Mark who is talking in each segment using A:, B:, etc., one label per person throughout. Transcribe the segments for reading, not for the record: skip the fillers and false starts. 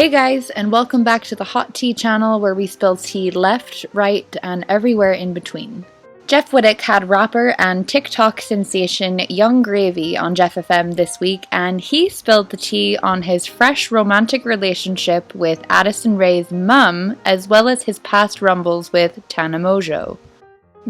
A: Hey guys, and welcome back to the Hot Tea channel where we spill tea left, right, and everywhere in between. Jeff Wittick had rapper and TikTok sensation Young Gravy on Jeff FM this week, and he spilled the tea on his fresh romantic relationship with Addison Rae's mum, as well as his past rumbles with Tana Mongeau.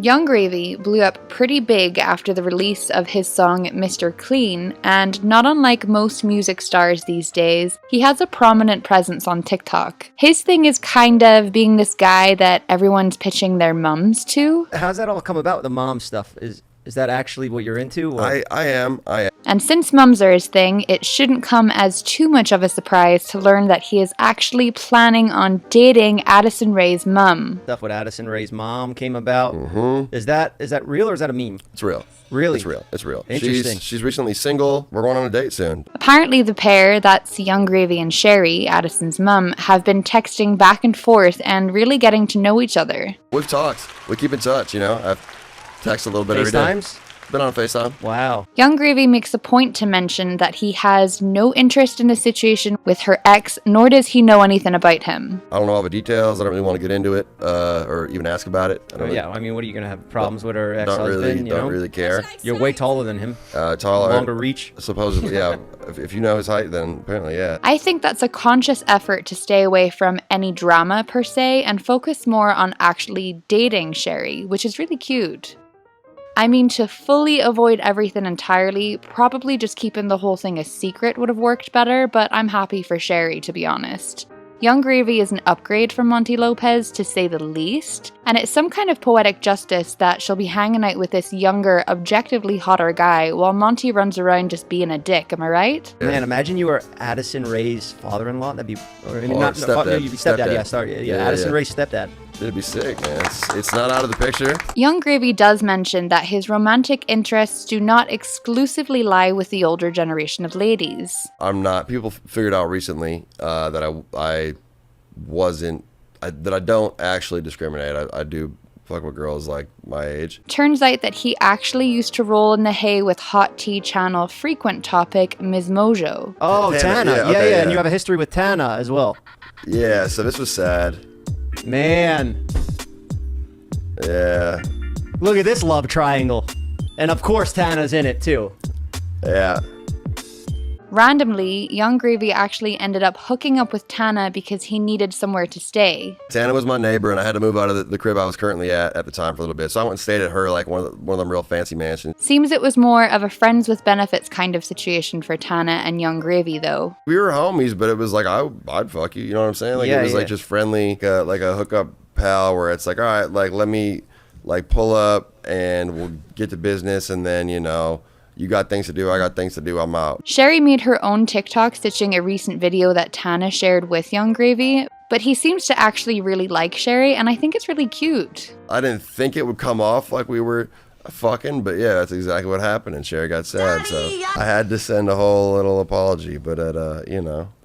A: Young Gravy blew up pretty big after the release of his song Mr. Clean, and not unlike most music stars these days, he has a prominent presence on TikTok. His thing is kind of being this guy that everyone's pitching their mums to.
B: How's that all come about, the mom stuff? Is that actually what you're into? Or?
C: I am.
A: And since mums are his thing, it shouldn't come as too much of a surprise to learn that he is actually planning on dating Addison Rae's mum.
B: Stuff with Addison Rae's mom came about.
C: Mm-hmm.
B: Is that real or is that a meme?
C: It's real.
B: Really?
C: It's real.
B: Interesting.
C: She's recently single. We're going on a date soon.
A: Apparently the pair, that's Young Gravy and Sherry, Addison's mum, have been texting back and forth and really getting to know each other.
C: We've talked. We keep in touch, I've texted a little bit every day.
B: FaceTimes?
C: Been on FaceTime.
B: Wow.
A: Young Gravy makes a point to mention that he has no interest in the situation with her ex, nor does he know anything about him.
C: I don't know all the details. I don't really want to get into it or even ask about it.
B: What are you going to have problems with her ex-husband?
C: Don't really care.
B: You're way taller than him.
C: Taller.
B: Longer reach.
C: Supposedly, yeah. if you know his height, then apparently, yeah.
A: I think that's a conscious effort to stay away from any drama per se and focus more on actually dating Sherry, which is really cute. I mean, to fully avoid everything entirely, probably just keeping the whole thing a secret would have worked better, but I'm happy for Sherry, to be honest. Young Gravy is an upgrade from Monty Lopez, to say the least, and it's some kind of poetic justice that she'll be hanging out with this younger, objectively hotter guy while Monty runs around just being a dick, am I right?
B: Man, imagine you were Addison Rae's father-in-law. That'd be...
C: Stepdad.
B: Addison Rae's stepdad.
C: It'd be sick, man. It's not out of the picture.
A: Young Gravy does mention that his romantic interests do not exclusively lie with the older generation of ladies.
C: I'm not. People figured out recently that I don't actually discriminate. I do fuck with girls like my age.
A: Turns out that he actually used to roll in the hay with Hot Tea channel frequent topic Ms. Mongeau.
B: Oh, Tana. Yeah. And you have a history with Tana as well.
C: Yeah, so this was sad.
B: Man.
C: Yeah.
B: Look at this love triangle. And of course Tana's in it too.
C: Yeah.
A: Randomly, Young Gravy actually ended up hooking up with Tana because he needed somewhere to stay.
C: Tana was my neighbor, and I had to move out of the crib I was currently at the time for a little bit. So I went and stayed at her, like one of them real fancy mansions.
A: Seems it was more of a friends with benefits kind of situation for Tana and Young Gravy, though.
C: We were homies, but it was like, I'd fuck you, you know what I'm saying? Like, it was like just friendly, like a hookup pal where it's like, all right, like, let me like pull up and we'll get to business, and then, you got things to do, I got things to do, I'm out.
A: Sherry made her own TikTok stitching a recent video that Tana shared with Young Gravy, but he seems to actually really like Sherry, and I think it's really cute.
C: I didn't think it would come off like we were fucking, but yeah, that's exactly what happened, and Sherry got sad, so I had to send a whole little apology, but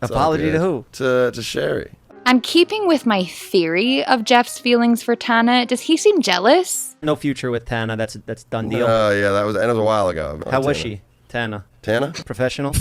B: apology to who?
C: To Sherry.
A: And keeping with my theory of Jeff's feelings for Tana, does he seem jealous?
B: No future with Tana. That's done deal.
C: Yeah, that was a while ago.
B: How was she, Tana?
C: Tana?
B: Professional.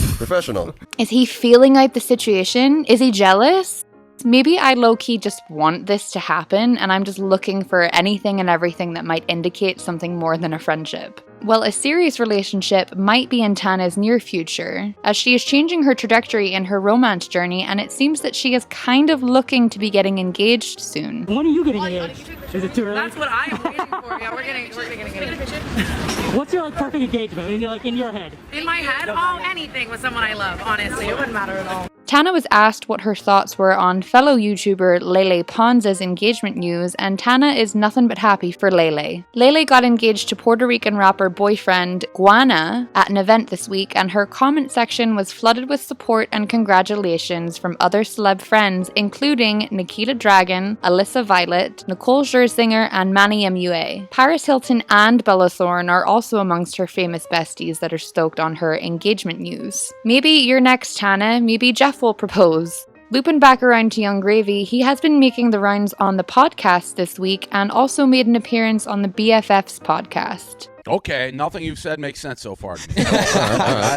A: Is he feeling out the situation? Is he jealous? Maybe I low-key just want this to happen, and I'm just looking for anything and everything that might indicate something more than a friendship. Well, a serious relationship might be in Tana's near future, as she is changing her trajectory in her romance journey, and it seems that she is kind of looking to be getting engaged soon.
D: When are you getting engaged? Is it too early?
E: That's what I'm waiting for. Yeah, we're gonna get engaged.
D: What's your perfect engagement in your head?
E: In my head, anything with someone I love, honestly. It wouldn't matter at all.
A: Tana was asked what her thoughts were on fellow YouTuber Lele Pons's engagement news, and Tana is nothing but happy for Lele. Lele got engaged to Puerto Rican rapper boyfriend Guana at an event this week, and her comment section was flooded with support and congratulations from other celeb friends, including Nikita Dragon, Alyssa Violet, Nicole Scherzinger, and Manny MUA. Paris Hilton and Bella Thorne are also amongst her famous besties that are stoked on her engagement news. Maybe you're next, Tana. Maybe Jeff will propose. Looping back around to Young Gravy, he has been making the rounds on the podcast this week and also made an appearance on the BFFs podcast.
F: Okay, nothing you've said makes sense so far.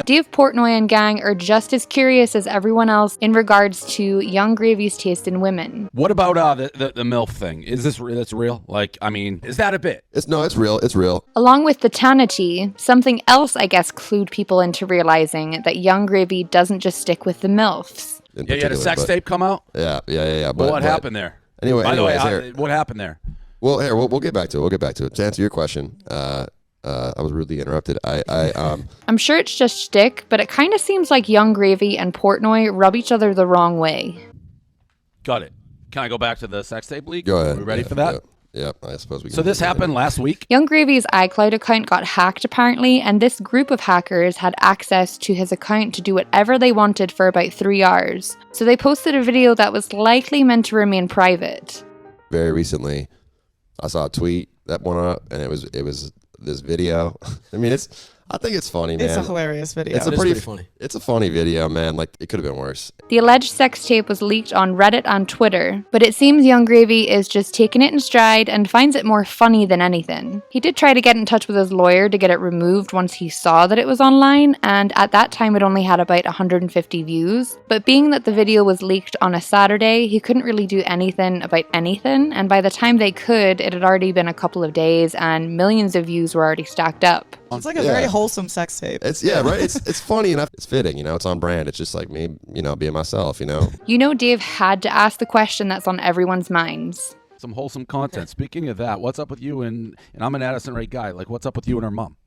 A: Dave Portnoy and gang are just as curious as everyone else in regards to Young Gravy's taste in women.
F: What about the MILF thing? Is that's real? Like, I mean, is that a bit?
C: It's real. It's real.
A: Along with the Tanity, something else I guess clued people into realizing that Young Gravy doesn't just stick with the MILFs.
F: Yeah, you had a sex tape come out?
C: Yeah.
F: But what happened there?
C: Anyway,
F: By the way, what happened there?
C: Well, here, we'll get back to it. To answer your question, I was rudely interrupted.
A: I'm sure it's just shtick, but it kind of seems like Young Gravy and Portnoy rub each other the wrong way.
F: Got it. Can I go back to the sex tape leak?
C: Go ahead.
F: Are we ready for that?
C: Yeah, I suppose we can.
F: So this happened last week?
A: Young Gravy's iCloud account got hacked apparently, and this group of hackers had access to his account to do whatever they wanted for about 3 hours. So they posted a video that was likely meant to remain private.
C: Very recently, I saw a tweet that went up, and it was this video. I mean, I think it's funny, man.
G: It's a hilarious video.
C: It's pretty funny. It's a funny video, man. Like, it could have been worse.
A: The alleged sex tape was leaked on Reddit and Twitter, but it seems Young Gravy is just taking it in stride and finds it more funny than anything. He did try to get in touch with his lawyer to get it removed once he saw that it was online, and at that time it only had about 150 views. But being that the video was leaked on a Saturday, he couldn't really do anything about anything, and by the time they could, it had already been a couple of days and millions of views were already stacked up.
G: It's like a very wholesome sex tape.
C: Right? It's funny enough. It's fitting, it's on brand. It's just like me, being myself,
A: Dave had to ask the question that's on everyone's minds.
F: Some wholesome content. Speaking of that, what's up with you and I'm an Addison Rae guy. Like, what's up with you and her mom?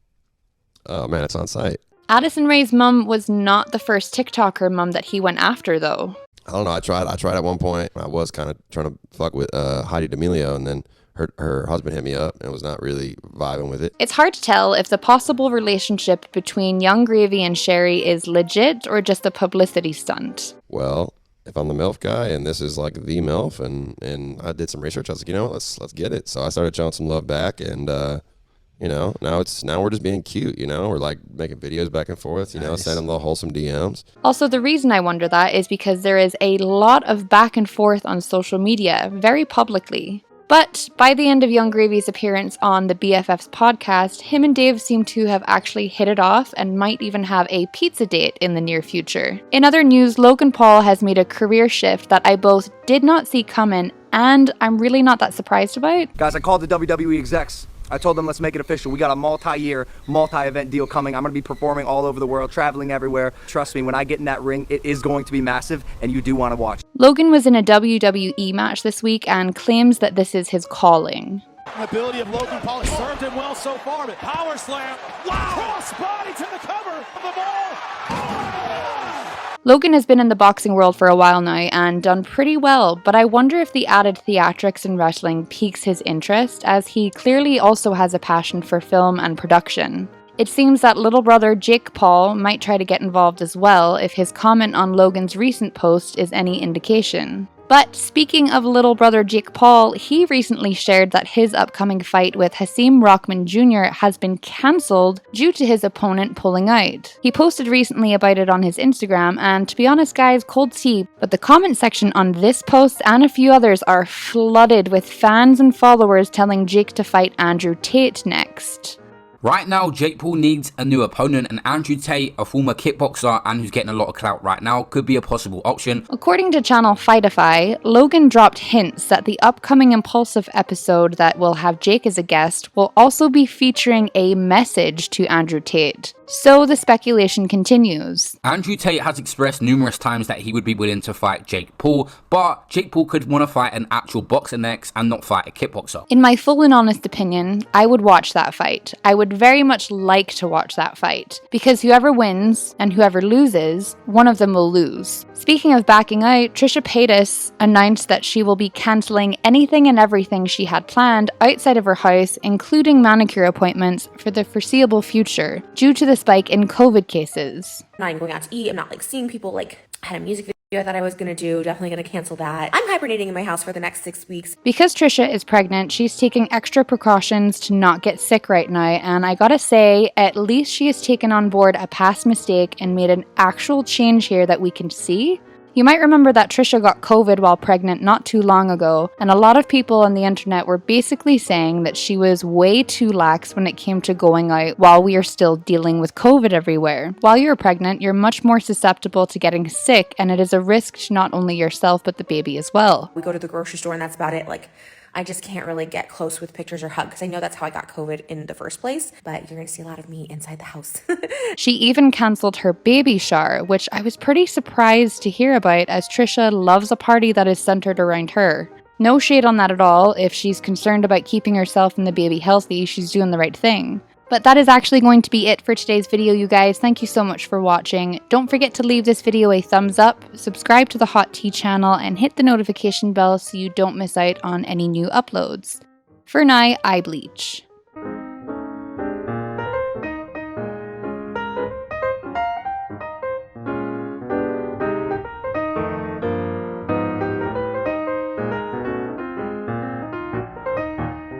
C: Oh, man, it's on site.
A: Addison Rae's mum was not the first TikToker mum that he went after, though.
C: I don't know. I tried at one point. I was kind of trying to fuck with Heidi D'Amelio, and then her husband hit me up and was not really vibing with it.
A: It's hard to tell if the possible relationship between Young Gravy and Sherry is legit or just a publicity stunt.
C: Well, if I'm the MILF guy and this is like the MILF, and I did some research, I was like, let's get it. So I started showing some love back, and now we're just being cute. We're like making videos back and forth. Nice. Sending little wholesome DMs. Also,
A: the reason I wonder that is because there is a lot of back and forth on social media, very publicly. But by the end of Young Gravy's appearance on the BFFs podcast, him and Dave seem to have actually hit it off and might even have a pizza date in the near future. In other news, Logan Paul has made a career shift that I both did not see coming and I'm really not that surprised about.
H: Guys, I called the WWE execs. I told them, let's make it official. We got a multi-year, multi-event deal coming. I'm going to be performing all over the world, traveling everywhere. Trust me, when I get in that ring, it is going to be massive, and you do want to watch.
A: Logan was in a WWE match this week and claims that this is his calling.
I: The ability of Logan Paul has served him well so far, but power slam. Wow! Cross body to the cover of the ball.
A: Logan has been in the boxing world for a while now and done pretty well, but I wonder if the added theatrics in wrestling piques his interest, as he clearly also has a passion for film and production. It seems that little brother Jake Paul might try to get involved as well if his comment on Logan's recent post is any indication. But speaking of little brother Jake Paul, he recently shared that his upcoming fight with Hasim Rahman Jr. has been cancelled due to his opponent pulling out. He posted recently about it on his Instagram, and to be honest guys, cold tea, but the comment section on this post and a few others are flooded with fans and followers telling Jake to fight Andrew Tate next.
J: Right now, Jake Paul needs a new opponent, and Andrew Tate, a former kickboxer and who's getting a lot of clout right now, could be a possible option.
A: According to channel Fightify, Logan dropped hints that the upcoming Impulsive episode that will have Jake as a guest will also be featuring a message to Andrew Tate. So the speculation continues.
J: Andrew Tate has expressed numerous times that he would be willing to fight Jake Paul, but Jake Paul could want to fight an actual boxer next and not fight a kickboxer.
A: In my full and honest opinion, I would watch that fight. I would very much like to watch that fight, because whoever wins and whoever loses, one of them will lose. Speaking of backing out, Trisha Paytas announced that she will be cancelling anything and everything she had planned outside of her house, including manicure appointments, for the foreseeable future, due to the spike in COVID cases.
K: I'm not going out to eat, I'm not seeing people, I had a music video I thought I was going to do, definitely going to cancel that. I'm hibernating in my house for the next 6 weeks.
A: Because Trisha is pregnant, she's taking extra precautions to not get sick right now, and I gotta say, at least she has taken on board a past mistake and made an actual change here that we can see. You might remember that Trisha got COVID while pregnant not too long ago, and a lot of people on the internet were basically saying that she was way too lax when it came to going out while we are still dealing with COVID everywhere. While you're pregnant, you're much more susceptible to getting sick, and it is a risk to not only yourself but the baby as well.
K: We go to the grocery store and that's about it. Like, I just can't really get close with pictures or hug because I know that's how I got COVID in the first place, but you're gonna see a lot of me inside the house.
A: She even cancelled her baby shower, which I was pretty surprised to hear about as Trisha loves a party that is centered around her. No shade on that at all. If she's concerned about keeping herself and the baby healthy, she's doing the right thing. But that is actually going to be it for today's video, you guys. Thank you so much for watching. Don't forget to leave this video a thumbs up, subscribe to the Hot Tea channel, and hit the notification bell so you don't miss out on any new uploads. For now, I bleach.